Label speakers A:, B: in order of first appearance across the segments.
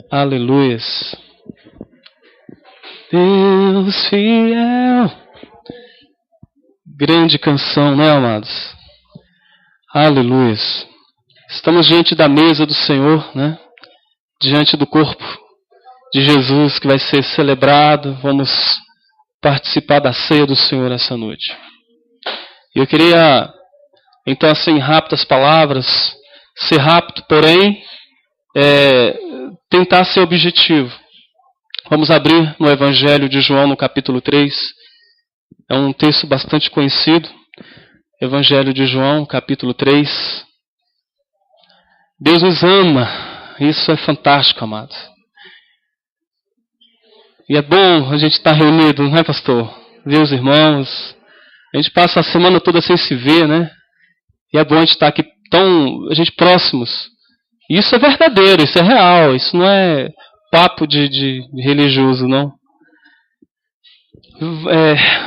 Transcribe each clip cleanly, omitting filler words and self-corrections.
A: Aleluias. Deus fiel. Grande canção, né, amados? Aleluias. Estamos diante da mesa do Senhor, né? Diante do corpo de Jesus que vai ser celebrado. Vamos participar da ceia do Senhor essa noite. E eu queria, então, assim, em rápidas palavras, ser rápido, porém, tentar ser objetivo. Vamos abrir no Evangelho de João, no capítulo 3. É um texto bastante conhecido. Evangelho de João, capítulo 3. Deus nos ama. Isso é fantástico, amados. E é bom a gente estar reunido, não é, pastor? Ver os irmãos. A gente passa a semana toda sem se ver, né? E é bom a gente estar aqui a gente próximos. Isso é verdadeiro, isso é real. Isso não é papo de religioso, não.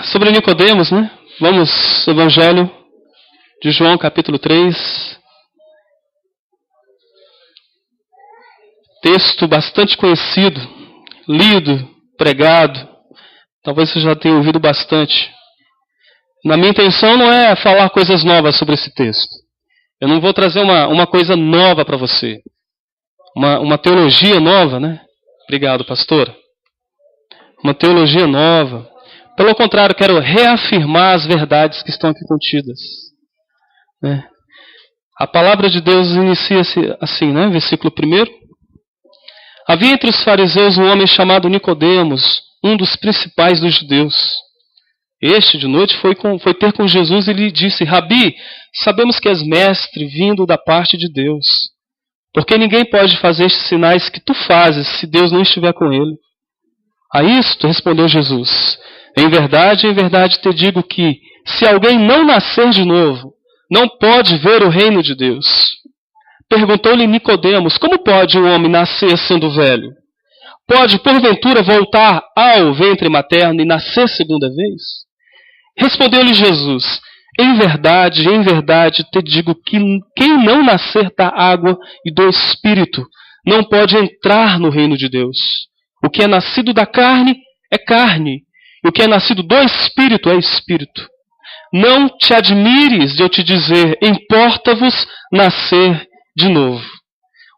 A: Sobre Nicodemos, né? Vamos, Evangelho de João, capítulo 3. Texto bastante conhecido, lido, pregado. Talvez você já tenha ouvido bastante. Na minha intenção não é falar coisas novas sobre esse texto. Eu não vou trazer uma coisa nova para você. Uma teologia nova, né? Obrigado, pastor. Uma teologia nova. Pelo contrário, quero reafirmar as verdades que estão aqui contidas. Né? A palavra de Deus inicia-se assim, né? Versículo 1. Havia entre os fariseus um homem chamado Nicodemos, um dos principais dos judeus. Este, de noite, foi ter com Jesus e lhe disse: Rabi, sabemos que és mestre vindo da parte de Deus, porque ninguém pode fazer estes sinais que tu fazes se Deus não estiver com ele. A isto respondeu Jesus: em verdade te digo que, se alguém não nascer de novo, não pode ver o reino de Deus. Perguntou-lhe Nicodemos: como pode um homem nascer sendo velho? Pode, porventura, voltar ao ventre materno e nascer segunda vez? Respondeu-lhe Jesus: em verdade te digo que quem não nascer da água e do Espírito não pode entrar no reino de Deus. O que é nascido da carne é carne, e o que é nascido do Espírito é Espírito. Não te admires de eu te dizer: importa-vos nascer de novo.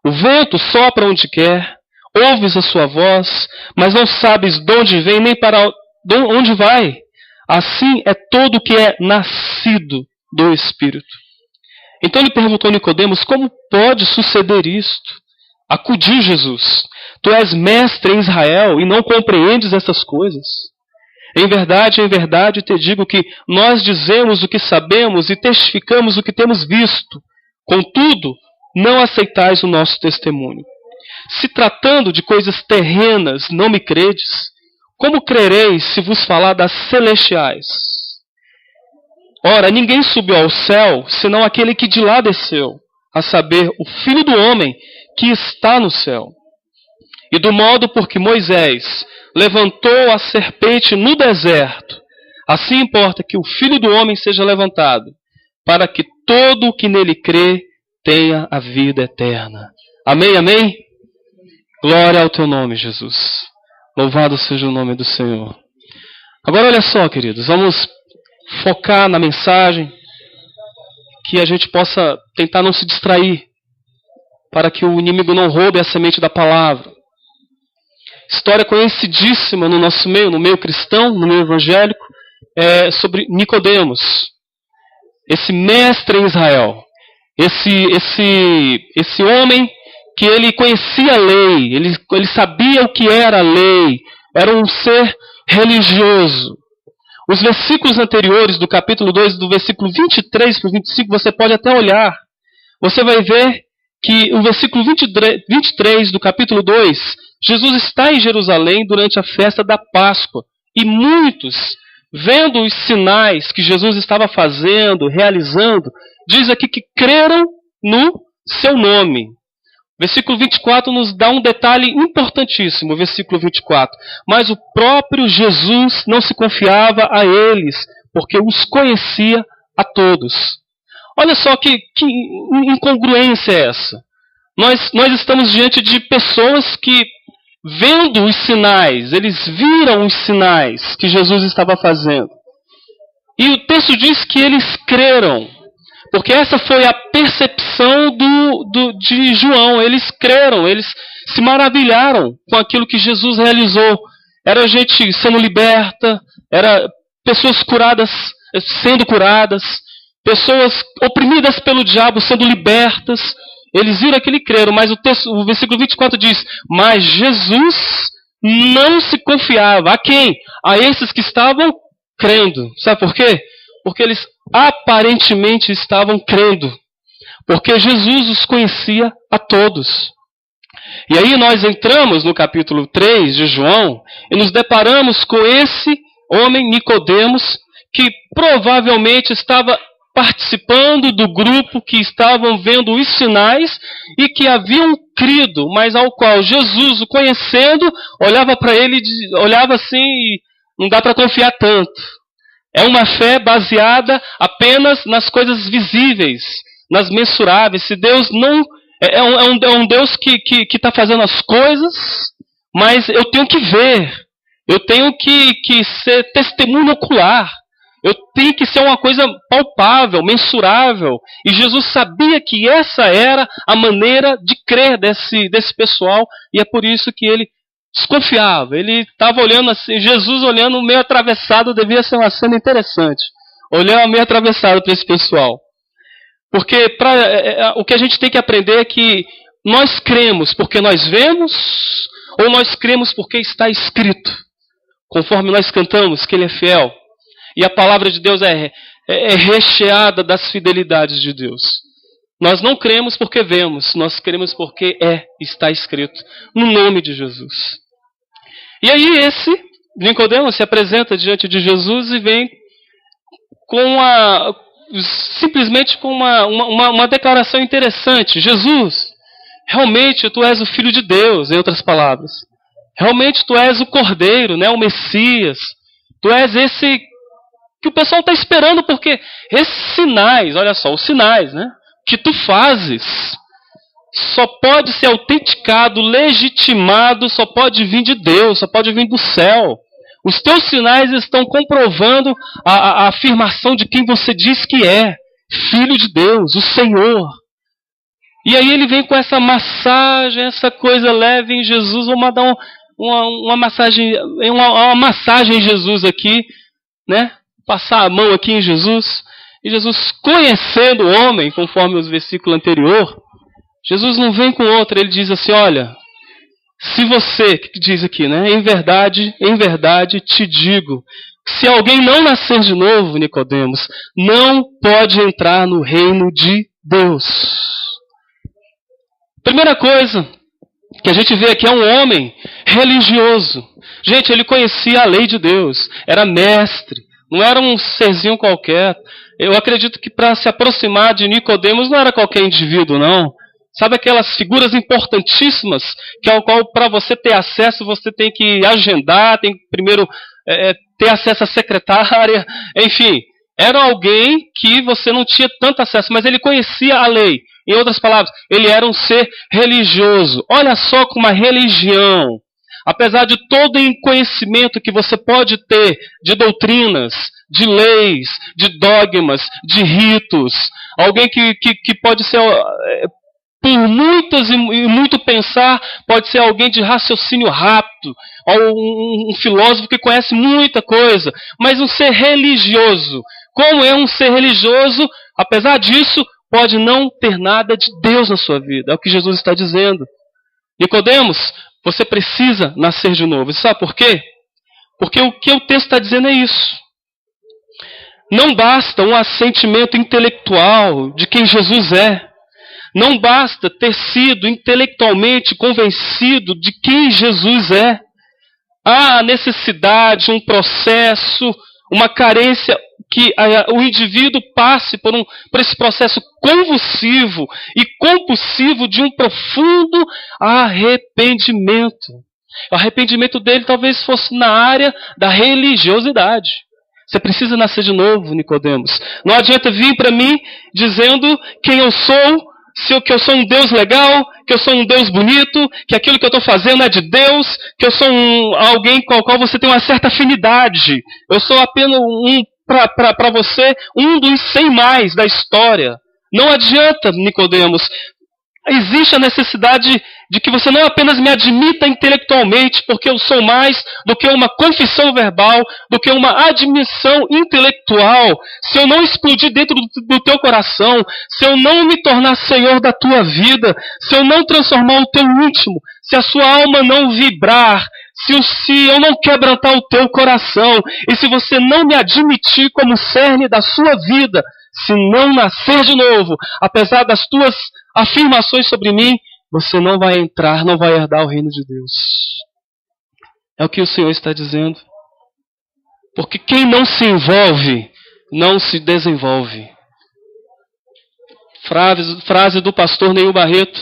A: O vento sopra onde quer, ouves a sua voz, mas não sabes de onde vem nem para onde vai. Assim é todo o que é nascido do Espírito. Então lhe perguntou Nicodemos: como pode suceder isto? Acudiu Jesus: tu és mestre em Israel e não compreendes essas coisas? Em verdade te digo que nós dizemos o que sabemos e testificamos o que temos visto. Contudo, não aceitais o nosso testemunho. Se tratando de coisas terrenas não me credes, como crereis se vos falar das celestiais? Ora, ninguém subiu ao céu, senão aquele que de lá desceu, a saber, o Filho do Homem que está no céu. E do modo por que Moisés levantou a serpente no deserto, assim importa que o Filho do Homem seja levantado, para que todo o que nele crê tenha a vida eterna. Amém, amém? Glória ao teu nome, Jesus. Louvado seja o nome do Senhor. Agora olha só, queridos, vamos focar na mensagem, que a gente possa tentar não se distrair, para que o inimigo não roube a semente da palavra. História conhecidíssima no nosso meio, no meio cristão, no meio evangélico, sobre Nicodemos, esse mestre em Israel, esse homem que ele conhecia a lei, ele sabia o que era a lei, era um ser religioso. Os versículos anteriores do capítulo 2, do versículo 23 para o 25, você pode até olhar. Você vai ver que o versículo 23 do capítulo 2, Jesus está em Jerusalém durante a festa da Páscoa. E muitos, vendo os sinais que Jesus estava fazendo, realizando, diz aqui que creram no seu nome. Versículo 24 nos dá um detalhe importantíssimo, versículo 24. Mas o próprio Jesus não se confiava a eles, porque os conhecia a todos. Olha só que incongruência é essa. Nós estamos diante de pessoas que, vendo os sinais, eles viram os sinais que Jesus estava fazendo. E o texto diz que eles creram, porque essa foi a percepção de João. Eles creram, eles se maravilharam com aquilo que Jesus realizou. Era gente sendo liberta, era pessoas curadas, sendo curadas, pessoas oprimidas pelo diabo sendo libertas. Eles viram aquilo e creram, mas o versículo 24 diz: mas Jesus não se confiava. A quem? A esses que estavam crendo. Sabe por quê? Porque eles aparentemente estavam crendo. Porque Jesus os conhecia a todos. E aí nós entramos no capítulo 3 de João e nos deparamos com esse homem, Nicodemos, que provavelmente estava participando do grupo que estavam vendo os sinais e que haviam crido, mas ao qual Jesus, o conhecendo, olhava para ele, olhava assim e não dá para confiar tanto. É uma fé baseada apenas nas coisas visíveis, nas mensuráveis. Se Deus não... É um Deus que está fazendo as coisas, mas eu tenho que ver. Eu tenho que ser testemunho ocular. Eu tenho que ser uma coisa palpável, mensurável. E Jesus sabia que essa era a maneira de crer desse pessoal. E é por isso que ele desconfiava. Ele estava olhando assim, Jesus olhando meio atravessado, devia ser uma cena interessante. Olhando meio atravessado para esse pessoal. Porque o que a gente tem que aprender é que nós cremos porque nós vemos, ou nós cremos porque está escrito. Conforme nós cantamos que Ele é fiel. E a palavra de Deus é recheada das fidelidades de Deus. Nós não cremos porque vemos, nós cremos porque está escrito, no nome de Jesus. E aí esse Nicodemos se apresenta diante de Jesus e vem simplesmente com uma declaração interessante. Jesus, realmente tu és o Filho de Deus, em outras palavras. Realmente tu és o Cordeiro, né, o Messias. Tu és esse que o pessoal está esperando, porque esses sinais, olha só, os sinais, né, que tu fazes, só pode ser autenticado, legitimado, só pode vir de Deus, só pode vir do céu. Os teus sinais estão comprovando a afirmação de quem você diz que é, Filho de Deus, o Senhor. E aí ele vem com essa massagem, essa coisa leve em Jesus. Vamos dar uma massagem em Jesus aqui, né? Passar a mão aqui em Jesus. E Jesus, conhecendo o homem, conforme os versículos anteriores, Jesus não vem com outra, ele diz assim, olha, se você, que diz aqui, né? Em verdade te digo, se alguém não nascer de novo, Nicodemos, não pode entrar no reino de Deus. Primeira coisa que a gente vê aqui é um homem religioso. Gente, ele conhecia a lei de Deus, era mestre, não era um serzinho qualquer. Eu acredito que para se aproximar de Nicodemos não era qualquer indivíduo, não. Sabe aquelas figuras importantíssimas que ao qual para você ter acesso você tem que agendar, tem que primeiro ter acesso à secretária, enfim. Era alguém que você não tinha tanto acesso, mas ele conhecia a lei. Em outras palavras, ele era um ser religioso. Olha só como a religião, apesar de todo o conhecimento que você pode ter de doutrinas, de leis, de dogmas, de ritos, alguém que pode ser, por muitas e muito pensar, pode ser alguém de raciocínio rápido, ou um filósofo que conhece muita coisa, mas um ser religioso. Como é um ser religioso, apesar disso, pode não ter nada de Deus na sua vida. É o que Jesus está dizendo. Nicodemos, você precisa nascer de novo. E sabe por quê? Porque o que o texto está dizendo é isso. Não basta um assentimento intelectual de quem Jesus é. Não basta ter sido intelectualmente convencido de quem Jesus é. Há a necessidade, um processo, uma carência que o indivíduo passe por esse processo convulsivo e compulsivo de um profundo arrependimento. O arrependimento dele talvez fosse na área da religiosidade. Você precisa nascer de novo, Nicodemos. Não adianta vir para mim dizendo quem eu sou, que eu sou um Deus legal, que eu sou um Deus bonito, que aquilo que eu estou fazendo é de Deus, que eu sou alguém com o qual você tem uma certa afinidade. Eu sou apenas para você, um dos 100 mais da história. Não adianta, Nicodemos. Existe a necessidade de que você não apenas me admita intelectualmente, porque eu sou mais do que uma confissão verbal, do que uma admissão intelectual. Se eu não explodir dentro do teu coração, se eu não me tornar senhor da tua vida, se eu não transformar o teu íntimo, se a sua alma não vibrar, se eu não quebrantar o teu coração, e se você não me admitir como cerne da sua vida, se não nascer de novo, apesar das tuas afirmações sobre mim, você não vai entrar, não vai herdar o reino de Deus. É o que o Senhor está dizendo. Porque quem não se envolve, não se desenvolve. Frase do pastor Neil Barreto.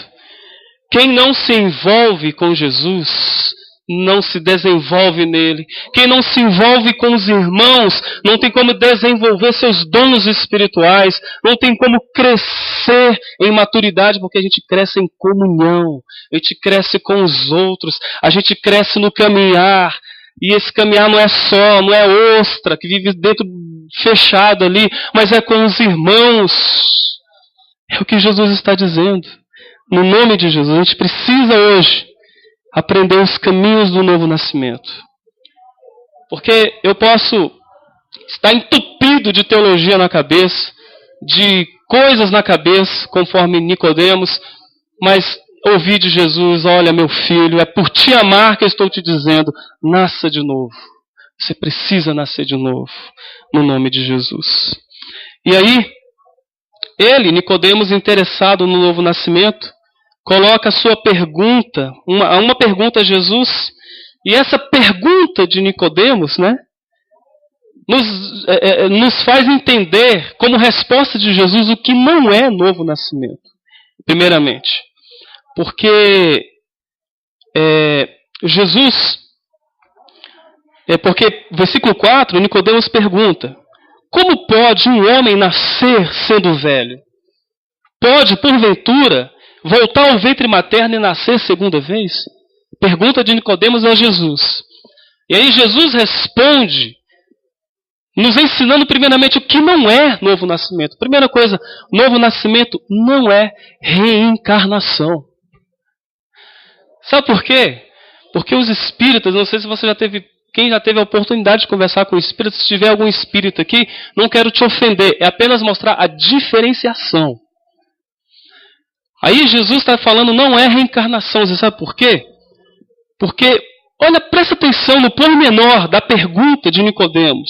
A: Quem não se envolve com Jesus, não se desenvolve nele. Quem não se envolve com os irmãos, não tem como desenvolver seus dons espirituais, não tem como crescer em maturidade, porque a gente cresce em comunhão, a gente cresce com os outros, a gente cresce no caminhar, e esse caminhar não é ostra, que vive dentro, fechado ali, mas é com os irmãos. É o que Jesus está dizendo. No nome de Jesus, a gente precisa hoje aprender os caminhos do novo nascimento. Porque eu posso estar entupido de teologia na cabeça, de coisas na cabeça, conforme Nicodemos, mas ouvir de Jesus: olha, meu filho, é por te amar que eu estou te dizendo, nasça de novo. Você precisa nascer de novo, no nome de Jesus. E aí, Nicodemos, interessado no novo nascimento, coloca a sua pergunta, uma pergunta a Jesus, e essa pergunta de Nicodemos, né, nos faz entender, como resposta de Jesus, o que não é novo nascimento, primeiramente. Porque versículo 4, Nicodemos pergunta: como pode um homem nascer sendo velho? Pode, porventura, voltar ao ventre materno e nascer segunda vez? Pergunta de Nicodemos a Jesus. E aí Jesus responde, nos ensinando primeiramente o que não é novo nascimento. Primeira coisa, novo nascimento não é reencarnação. Sabe por quê? Porque os espíritas, não sei se você já teve, quem já teve a oportunidade de conversar com espíritas, se tiver algum espírito aqui, não quero te ofender, é apenas mostrar a diferenciação. Aí Jesus está falando, não é reencarnação. Você sabe por quê? Porque, olha, presta atenção no pormenor da pergunta de Nicodemos.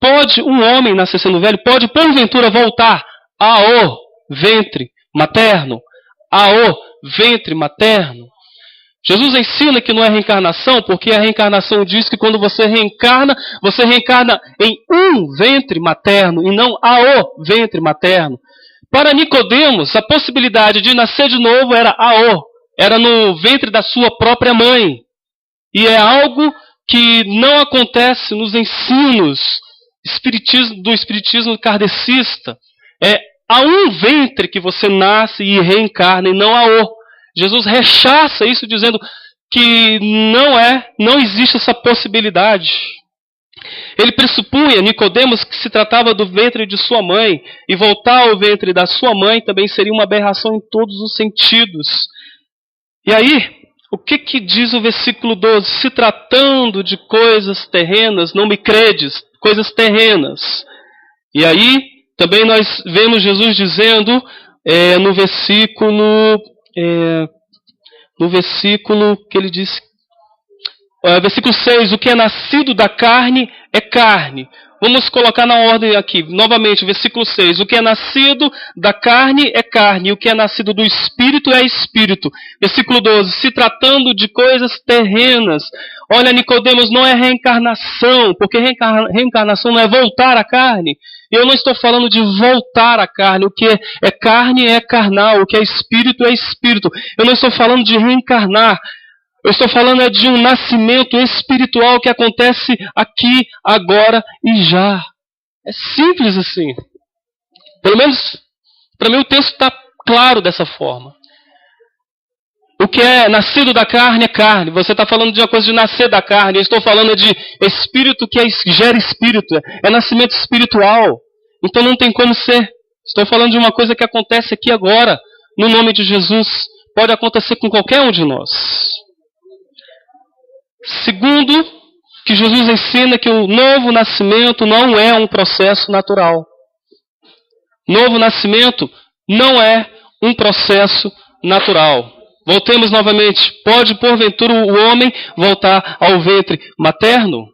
A: Pode um homem nascer sendo velho? Pode, porventura, voltar ao ventre materno? Ao ventre materno? Jesus ensina que não é reencarnação, porque a reencarnação diz que quando você reencarna em um ventre materno e não ao ventre materno. Para Nicodemos, a possibilidade de nascer de novo era no ventre da sua própria mãe. E é algo que não acontece nos ensinos do espiritismo kardecista. É a um ventre que você nasce e reencarna, e não ao. Jesus rechaça isso dizendo que não existe essa possibilidade. Ele pressupunha, Nicodemos, que se tratava do ventre de sua mãe, e voltar ao ventre da sua mãe também seria uma aberração em todos os sentidos. E aí, o que diz o versículo 12? Se tratando de coisas terrenas, não me credes, coisas terrenas. E aí, também nós vemos Jesus dizendo, no versículo que ele diz, versículo 6, o que é nascido da carne é carne. Vamos colocar na ordem aqui, novamente, versículo 6. O que é nascido da carne é carne, e o que é nascido do espírito é espírito. Versículo 12, se tratando de coisas terrenas. Olha, Nicodemos, não é reencarnação, porque reencarnação não é voltar à carne. Eu não estou falando de voltar à carne. O que é carne é carnal, o que é espírito é espírito. Eu não estou falando de reencarnar. Eu estou falando de um nascimento espiritual que acontece aqui, agora e já. É simples assim. Pelo menos, para mim, o texto está claro dessa forma. O que é nascido da carne é carne. Você está falando de uma coisa de nascer da carne. Eu estou falando de espírito que gera espírito. É nascimento espiritual. Então não tem como ser. Estou falando de uma coisa que acontece aqui agora. No nome de Jesus. Pode acontecer com qualquer um de nós. Segundo, que Jesus ensina que o novo nascimento não é um processo natural. Novo nascimento não é um processo natural. Voltemos novamente. Pode, porventura, o homem voltar ao ventre materno?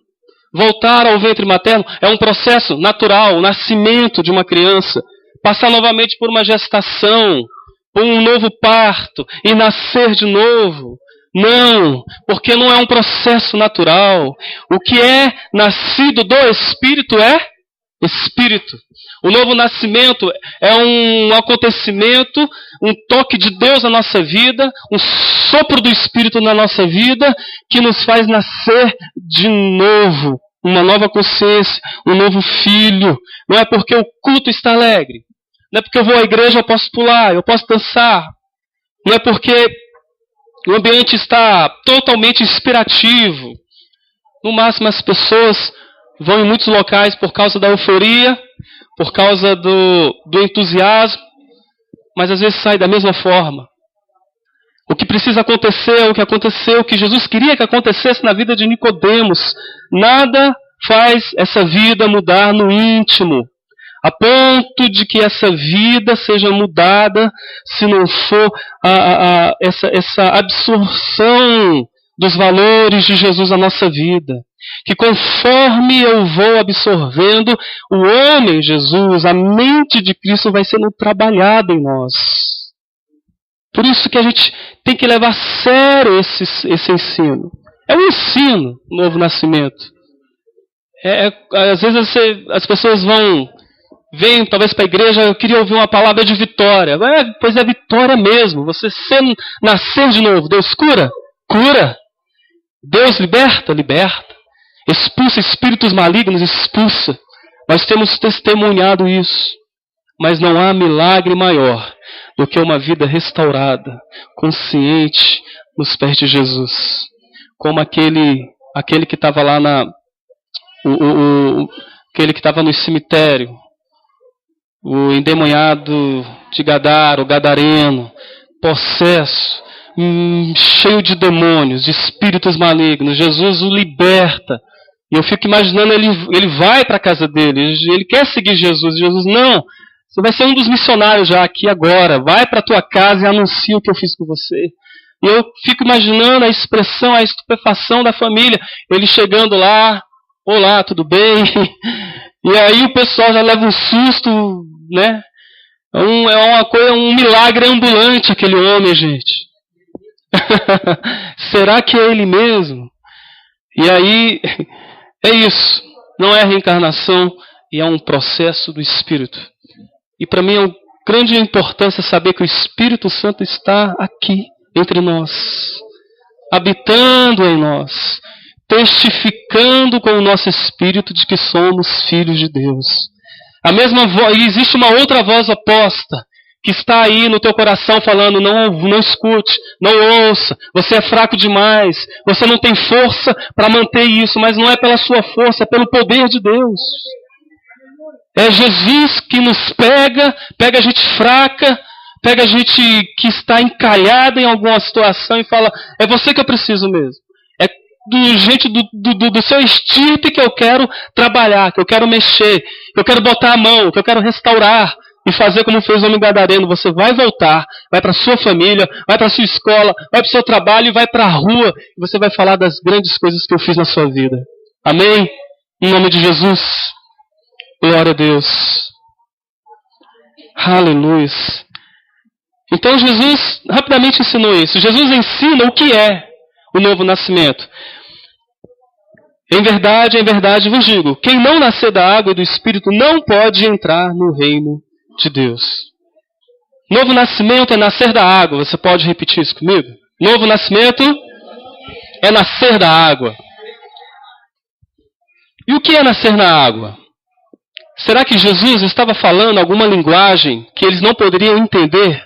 A: Voltar ao ventre materno é um processo natural, o nascimento de uma criança. Passar novamente por uma gestação, por um novo parto e nascer de novo. Não, porque não é um processo natural. O que é nascido do Espírito é Espírito. O novo nascimento é um acontecimento, um toque de Deus na nossa vida, um sopro do Espírito na nossa vida, que nos faz nascer de novo, uma nova consciência, um novo filho. Não é porque o culto está alegre, não é porque eu vou à igreja eu posso pular, eu posso dançar, não é porque o ambiente está totalmente inspirativo. No máximo as pessoas vão em muitos locais por causa da euforia, por causa do entusiasmo, mas às vezes sai da mesma forma. O que precisa acontecer é o que aconteceu, o que Jesus queria que acontecesse na vida de Nicodemos. Nada faz essa vida mudar no íntimo, a ponto de que essa vida seja mudada se não for essa absorção dos valores de Jesus na nossa vida. Que conforme eu vou absorvendo o homem Jesus, a mente de Cristo vai sendo trabalhada em nós. Por isso que a gente tem que levar a sério esse ensino. É um ensino, o novo nascimento. Às vezes as pessoas vêm talvez para a igreja, eu queria ouvir uma palavra de vitória. Pois é vitória mesmo. Você nascer de novo. Deus cura? Cura. Deus liberta? Liberta. Expulsa espíritos malignos? Expulsa. Nós temos testemunhado isso. Mas não há milagre maior do que uma vida restaurada, consciente, nos pés de Jesus. Como aquele que estava lá aquele que estava no cemitério, o endemoniado de Gadara, o gadareno, possesso, cheio de demônios, de espíritos malignos. Jesus o liberta. E eu fico imaginando, ele vai para a casa dele, ele quer seguir Jesus. Jesus, não, você vai ser um dos missionários já aqui agora. Vai para a tua casa e anuncia o que eu fiz com você. E eu fico imaginando a expressão, a estupefação da família. Ele chegando lá, olá, tudo bem? E aí o pessoal já leva um susto, né? É uma coisa, um milagre ambulante aquele homem, gente. Será que é ele mesmo? E aí, é isso. Não é reencarnação, e é um processo do Espírito. E para mim é uma grande importância saber que o Espírito Santo está aqui, entre nós. Habitando em nós. Testificando com o nosso espírito de que somos filhos de Deus. A mesma voz, e existe uma outra voz oposta, que está aí no teu coração falando, não escute, não ouça, você é fraco demais, você não tem força para manter isso, mas não é pela sua força, é pelo poder de Deus. É Jesus que nos pega a gente fraca, pega a gente que está encalhada em alguma situação e fala, é você que eu preciso mesmo. Do seu estirpe que eu quero trabalhar, que eu quero mexer, que eu quero botar a mão, que eu quero restaurar e fazer como fez o homem gadareno. Você vai voltar, vai para a sua família, vai para a sua escola, vai para o seu trabalho e vai para a rua e você vai falar das grandes coisas que eu fiz na sua vida. Amém? Em nome de Jesus. Glória a Deus. Aleluia. Então Jesus rapidamente ensinou isso. Jesus ensina o que é o novo nascimento. Em verdade vos digo, quem não nascer da água e do Espírito não pode entrar no reino de Deus. Novo nascimento é nascer da água. Você pode repetir isso comigo? Novo nascimento é nascer da água. E o que é nascer na água? Será que Jesus estava falando alguma linguagem que eles não poderiam entender?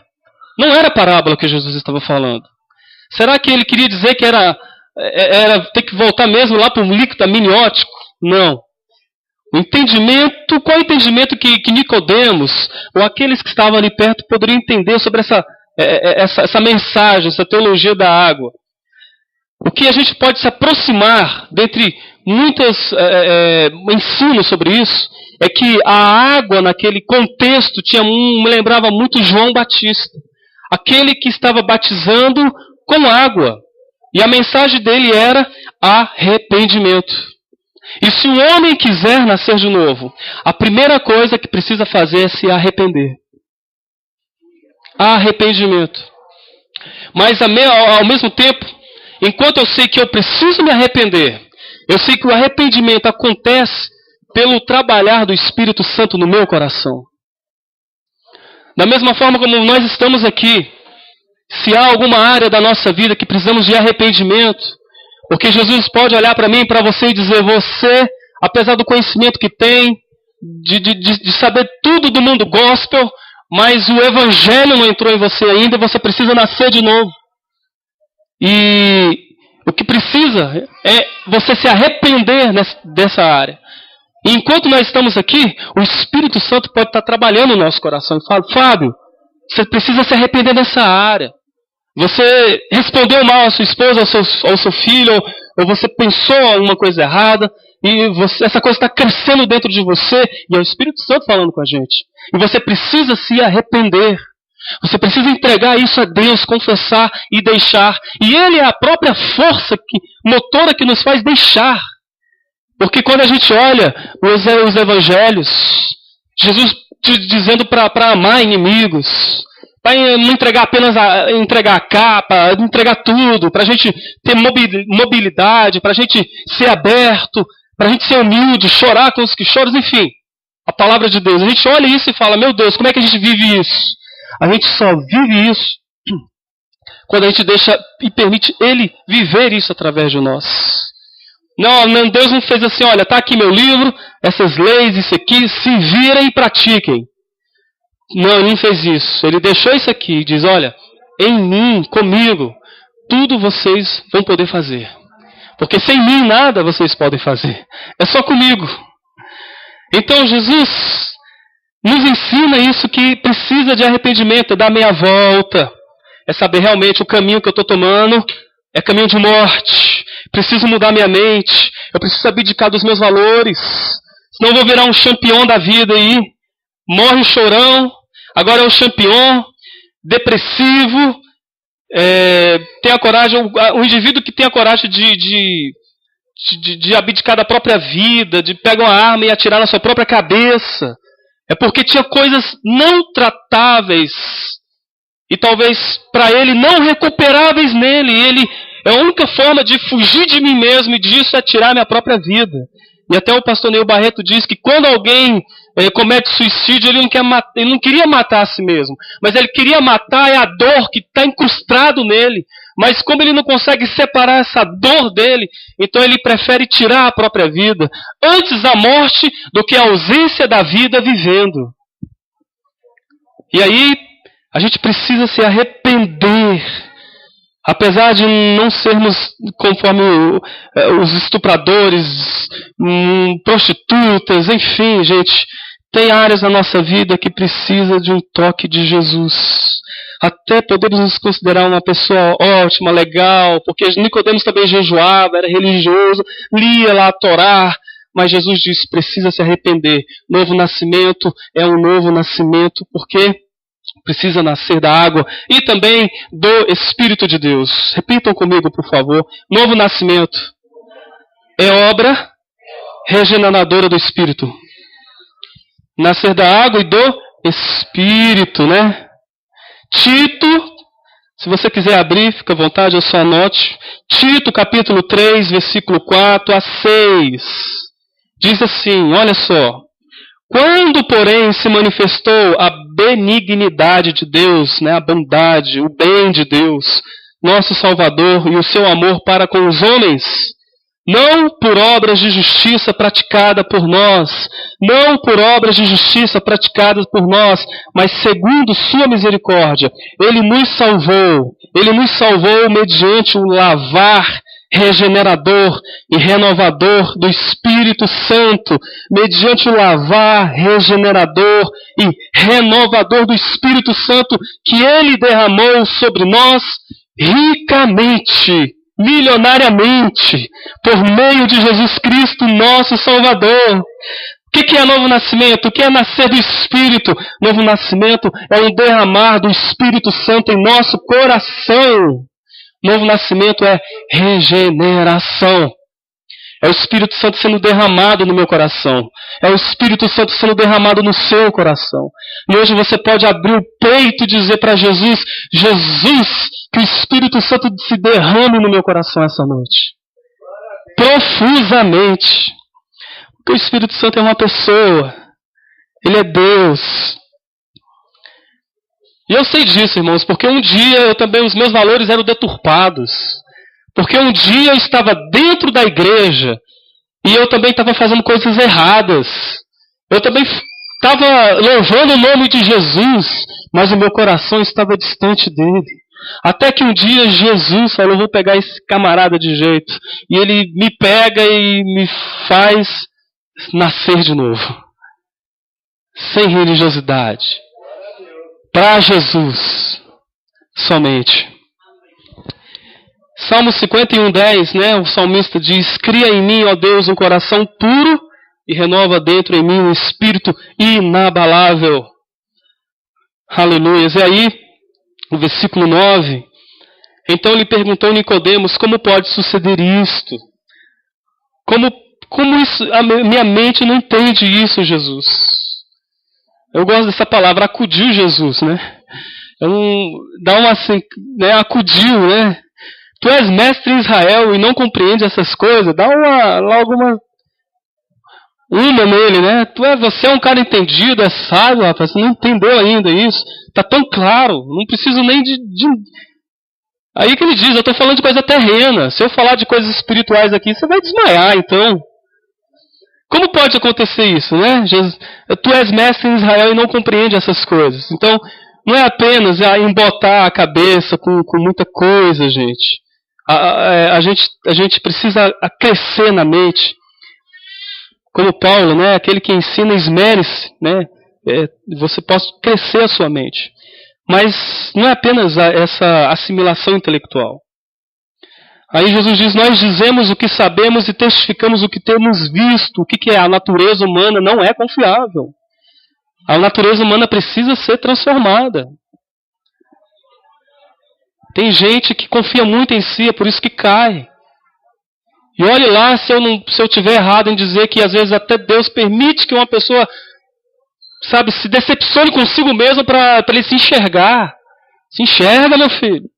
A: Não era parábola que Jesus estava falando. Será que ele queria dizer que era ter que voltar mesmo lá para o líquido amniótico? Não. O entendimento, qual é o entendimento que Nicodemos, ou aqueles que estavam ali perto, poderiam entender sobre essa mensagem, essa teologia da água? O que a gente pode se aproximar, dentre muitos ensinos sobre isso, é que a água naquele contexto me lembrava muito João Batista. Aquele que estava batizando com água. E a mensagem dele era arrependimento. E se o homem quiser nascer de novo, a primeira coisa que precisa fazer é se arrepender. Arrependimento. Mas ao mesmo tempo, enquanto eu sei que eu preciso me arrepender, eu sei que o arrependimento acontece pelo trabalhar do Espírito Santo no meu coração. Da mesma forma como nós estamos aqui, se há alguma área da nossa vida que precisamos de arrependimento, porque Jesus pode olhar para mim e para você e dizer, você, apesar do conhecimento que tem, de saber tudo do mundo gospel, mas o evangelho não entrou em você ainda, você precisa nascer de novo. E o que precisa é você se arrepender dessa área. E enquanto nós estamos aqui, o Espírito Santo pode estar trabalhando no nosso coração e fala, Fábio, você precisa se arrepender dessa área. Você respondeu mal à sua esposa, ao seu filho, ou você pensou alguma coisa errada, e essa coisa está crescendo dentro de você, e é o Espírito Santo falando com a gente. E você precisa se arrepender. Você precisa entregar isso a Deus, confessar e deixar. E Ele é a própria força motora que nos faz deixar. Porque quando a gente olha os evangelhos, Jesus dizendo para amar inimigos, para não entregar apenas entregar a capa, entregar tudo, para a gente ter mobilidade, para a gente ser aberto, para a gente ser humilde, chorar com os que choram, enfim. A palavra de Deus. A gente olha isso e fala, meu Deus, como é que a gente vive isso? A gente só vive isso quando a gente deixa e permite Ele viver isso através de nós. Não, Deus não fez assim, olha, está aqui meu livro, essas leis, isso aqui, se virem e pratiquem. Não, Ele não fez isso. Ele deixou isso aqui e diz, olha, em mim, comigo, tudo vocês vão poder fazer. Porque sem mim nada vocês podem fazer. É só comigo. Então Jesus nos ensina isso, que precisa de arrependimento, é dar meia volta. É saber realmente o caminho que eu estou tomando é caminho de morte. Preciso mudar minha mente. Eu preciso abdicar dos meus valores. Senão eu vou virar um campeão da vida aí. Morre o chorão, agora é o campeão, depressivo. Tem a coragem, o indivíduo que tem a coragem de abdicar da própria vida, de pegar uma arma e atirar na sua própria cabeça. É porque tinha coisas não tratáveis e talvez para ele não recuperáveis nele. A única forma de fugir de mim mesmo e disso é tirar minha própria vida. E até o pastor Neil Barreto diz que quando alguém comete suicídio, ele não queria matar a si mesmo, mas ele queria matar a dor que está incrustado nele. Mas como ele não consegue separar essa dor dele, então ele prefere tirar a própria vida antes da morte do que a ausência da vida vivendo. E aí a gente precisa se arrepender. Apesar de não sermos conforme os estupradores, prostitutas, enfim, gente, tem áreas na nossa vida que precisa de um toque de Jesus. Até podemos nos considerar uma pessoa ótima, legal, porque Nicodemos também jejuava, era religioso, lia lá a Torá, mas Jesus disse, precisa se arrepender. Novo nascimento é um novo nascimento, porque precisa nascer da água e também do Espírito de Deus. Repitam comigo, por favor. Novo nascimento é obra regeneradora do Espírito. Nascer da água e do Espírito, né? Tito, se você quiser abrir, fica à vontade, eu só anote. Tito, capítulo 3, versículo 4 a 6. Diz assim, olha só. Quando, porém, se manifestou a benignidade de Deus, né, a bondade, o bem de Deus, nosso Salvador, e o seu amor para com os homens, Não por obras de justiça praticada por nós, não por obras de justiça praticadas por nós, mas segundo sua misericórdia. Ele nos salvou mediante o lavar regenerador e renovador do Espírito Santo, mediante o lavar regenerador e renovador do Espírito Santo que Ele derramou sobre nós ricamente, milionariamente, por meio de Jesus Cristo, nosso Salvador. O que é novo nascimento? O que é nascer do Espírito? Novo nascimento é um derramar do Espírito Santo em nosso coração. Novo nascimento é regeneração. É o Espírito Santo sendo derramado no meu coração. É o Espírito Santo sendo derramado no seu coração. E hoje você pode abrir o peito e dizer para Jesus: Jesus, que o Espírito Santo se derrame no meu coração essa noite. Profusamente. Porque o Espírito Santo é uma pessoa. Ele é Deus. E eu sei disso, irmãos, porque um dia os meus valores eram deturpados. Porque um dia eu estava dentro da igreja e eu também estava fazendo coisas erradas. Eu também estava louvando o nome de Jesus, mas o meu coração estava distante dele. Até que um dia Jesus falou: vou pegar esse camarada de jeito. E ele me pega e me faz nascer de novo. Sem religiosidade. Para Jesus somente. Salmo 51:10, né? O salmista diz: cria em mim, ó Deus, um coração puro e renova dentro em mim um espírito inabalável. Aleluia. E aí, o versículo 9. Então lhe perguntou Nicodemos: como pode suceder isto? Como isso, a minha mente não entende isso, Jesus? Eu gosto dessa palavra, acudiu Jesus, né? Dá uma assim, né? Acudiu, né? Tu és mestre em Israel e não compreende essas coisas, dá logo uma nele, né? Você é um cara entendido, é sábio, rapaz, você não entendeu ainda isso. Tá tão claro, não preciso nem de... Aí que ele diz: eu estou falando de coisa terrena. Se eu falar de coisas espirituais aqui, você vai desmaiar, então. Como pode acontecer isso, né? Jesus, tu és mestre em Israel e não compreende essas coisas. Então, não é apenas embotar a cabeça com muita coisa, gente. A gente precisa crescer na mente. Como Paulo, né? Aquele que ensina, esmere-se, né? Você pode crescer a sua mente. Mas não é apenas essa assimilação intelectual. Aí Jesus diz: nós dizemos o que sabemos e testificamos o que temos visto. O que é? A natureza humana não é confiável. A natureza humana precisa ser transformada. Tem gente que confia muito em si, é por isso que cai. E olhe lá se eu tiver errado em dizer que às vezes até Deus permite que uma pessoa, sabe, se decepcione consigo mesmo para ele se enxergar. Se enxerga, meu filho.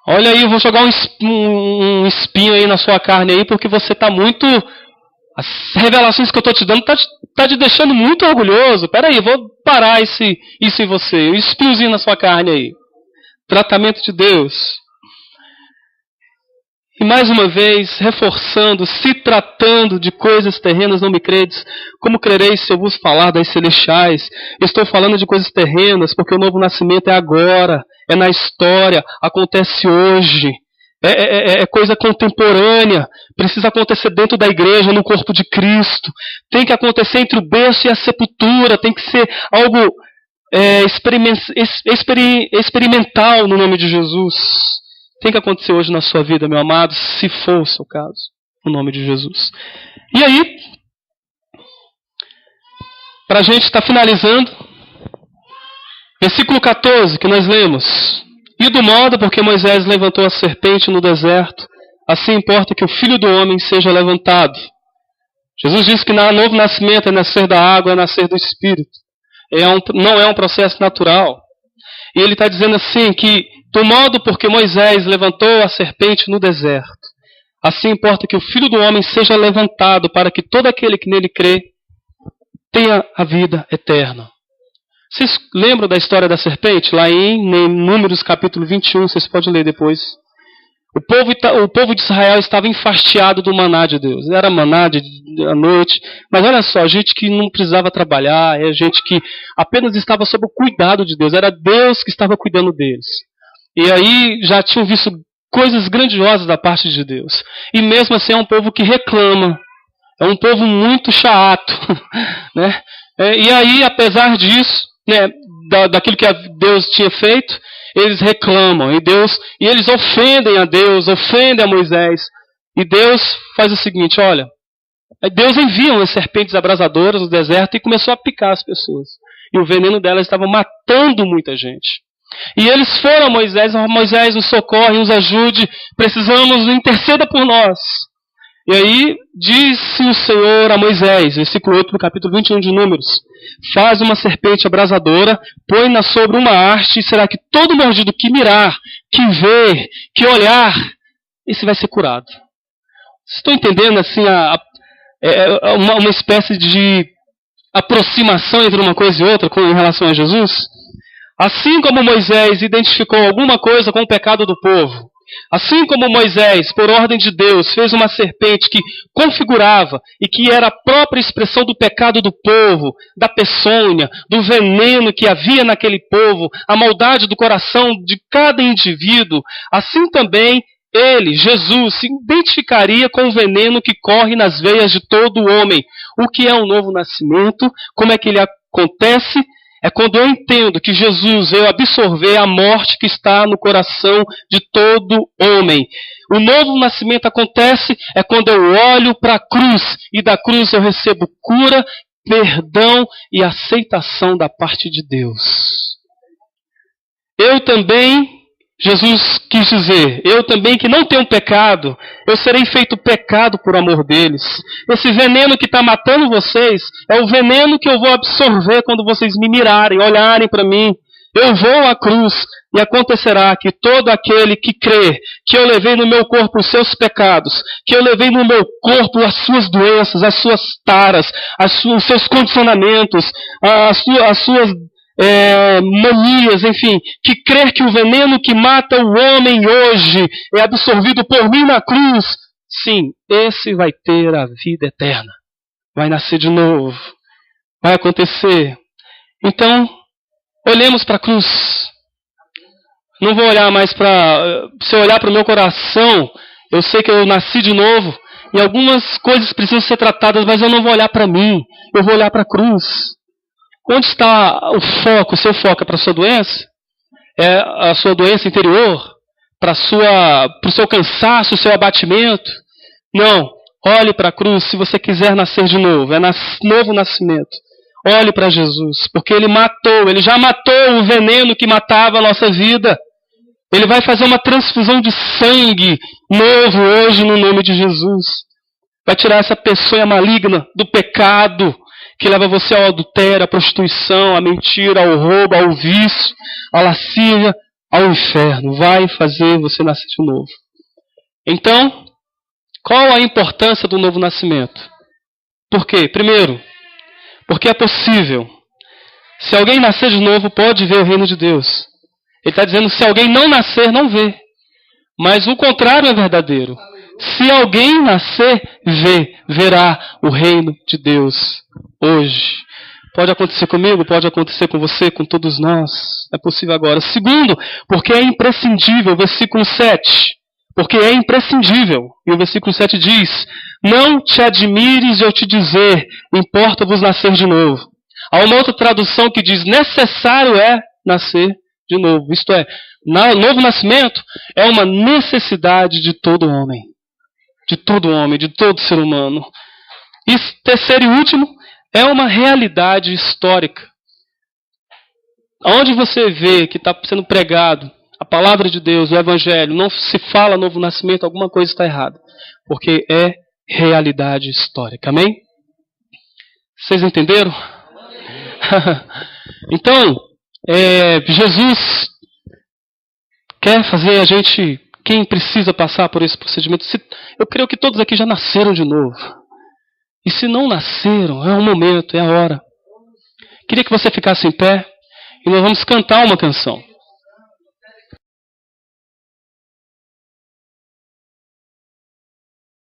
A: Olha aí, eu vou jogar um espinho aí na sua carne aí, porque você está muito... As revelações que eu estou te dando tá te deixando muito orgulhoso. Espera aí, vou parar isso em você. Um espinhozinho na sua carne aí. Tratamento de Deus. E mais uma vez, reforçando, se tratando de coisas terrenas, não me credes. Como crereis se eu vos falar das celestiais? Estou falando de coisas terrenas, porque o novo nascimento é agora, é na história, acontece hoje. É coisa contemporânea, precisa acontecer dentro da igreja, no corpo de Cristo. Tem que acontecer entre o berço e a sepultura, tem que ser algo experimental no nome de Jesus. Tem que acontecer hoje na sua vida, meu amado, se for o seu caso, no nome de Jesus. E aí, para a gente estar finalizando, versículo 14 que nós lemos: e do modo porque Moisés levantou a serpente no deserto, assim importa que o Filho do Homem seja levantado. Jesus disse que no novo nascimento é nascer da água, é nascer do Espírito. Não é um processo natural. E ele está dizendo assim que, do modo porque Moisés levantou a serpente no deserto, assim importa que o Filho do Homem seja levantado, para que todo aquele que nele crê tenha a vida eterna. Vocês lembram da história da serpente? Lá em Números capítulo 21, vocês podem ler depois. O povo de Israel estava enfastiado do maná de Deus. Era maná à noite. Mas olha só, gente que não precisava trabalhar, gente que apenas estava sob o cuidado de Deus. Era Deus que estava cuidando deles. E aí já tinham visto coisas grandiosas da parte de Deus. E mesmo assim é um povo que reclama. É um povo muito chato. Né? E aí, apesar disso, né, daquilo que Deus tinha feito, eles reclamam, e eles ofendem a Deus, ofendem a Moisés. E Deus faz o seguinte, olha, Deus envia umas serpentes abrasadoras no deserto e começou a picar as pessoas. E o veneno delas estava matando muita gente. E eles foram a Moisés nos socorre, nos ajude, precisamos, interceda por nós. E aí disse o Senhor a Moisés, versículo 8 do capítulo 21 de Números: faz uma serpente abrasadora, põe-na sobre uma haste, e será que todo mordido que mirar, que ver, que olhar, esse vai ser curado. Vocês estão entendendo assim uma espécie de aproximação entre uma coisa e outra em relação a Jesus? Assim como Moisés identificou alguma coisa com o pecado do povo, assim como Moisés, por ordem de Deus, fez uma serpente que configurava e que era a própria expressão do pecado do povo, da peçonha, do veneno que havia naquele povo, a maldade do coração de cada indivíduo, assim também ele, Jesus, se identificaria com o veneno que corre nas veias de todo homem. O que é o novo nascimento? Como é que ele acontece? É quando eu entendo que Jesus veio absorver a morte que está no coração de todo homem. O novo nascimento acontece é quando eu olho para a cruz e da cruz eu recebo cura, perdão e aceitação da parte de Deus. Eu também, Jesus quis dizer, eu também que não tenho pecado, eu serei feito pecado por amor deles. Esse veneno que está matando vocês é o veneno que eu vou absorver quando vocês me mirarem, olharem para mim. Eu vou à cruz e acontecerá que todo aquele que crê que eu levei no meu corpo os seus pecados, que eu levei no meu corpo as suas doenças, as suas taras, os seus condicionamentos, as suas manias, enfim, que crer que o veneno que mata o homem hoje é absorvido por mim na cruz, sim, esse vai ter a vida eterna. Vai nascer de novo. Vai acontecer. Então, olhemos para a cruz. Não vou olhar mais para... Se eu olhar para o meu coração, eu sei que eu nasci de novo, e algumas coisas precisam ser tratadas, mas eu não vou olhar para mim. Eu vou olhar para a cruz. Onde está o foco? O seu foco é para a sua doença? É a sua doença interior? Para o seu cansaço, o seu abatimento? Não. Olhe para a cruz se você quiser nascer de novo. É novo nascimento. Olhe para Jesus, porque Ele já matou o veneno que matava a nossa vida. Ele vai fazer uma transfusão de sangue novo hoje no nome de Jesus. Vai tirar essa peçonha maligna do pecado, que leva você ao adultério, à prostituição, à mentira, ao roubo, ao vício, à lascívia, ao inferno. Vai fazer você nascer de novo. Então, qual a importância do novo nascimento? Por quê? Primeiro, porque é possível. Se alguém nascer de novo, pode ver o reino de Deus. Ele está dizendo, se alguém não nascer, não vê. Mas o contrário é verdadeiro. Se alguém nascer, verá o reino de Deus hoje. Pode acontecer comigo, pode acontecer com você, com todos nós. É possível agora. Segundo, porque é imprescindível, versículo 7. Porque é imprescindível. E o versículo 7 diz, não te admires de eu te dizer, importa-vos nascer de novo. Há uma outra tradução que diz, necessário é nascer de novo. Isto é, novo nascimento é uma necessidade de todo homem. De todo homem, de todo ser humano. E terceiro e último, é uma realidade histórica. Onde você vê que está sendo pregado a palavra de Deus, o Evangelho, não se fala novo nascimento, alguma coisa está errada. Porque é realidade histórica. Amém? Vocês entenderam? Então, Jesus quer fazer a gente... Quem precisa passar por esse procedimento? Eu creio que todos aqui já nasceram de novo. E se não nasceram, é o momento, é a hora. Queria que você ficasse em pé e nós vamos cantar uma canção.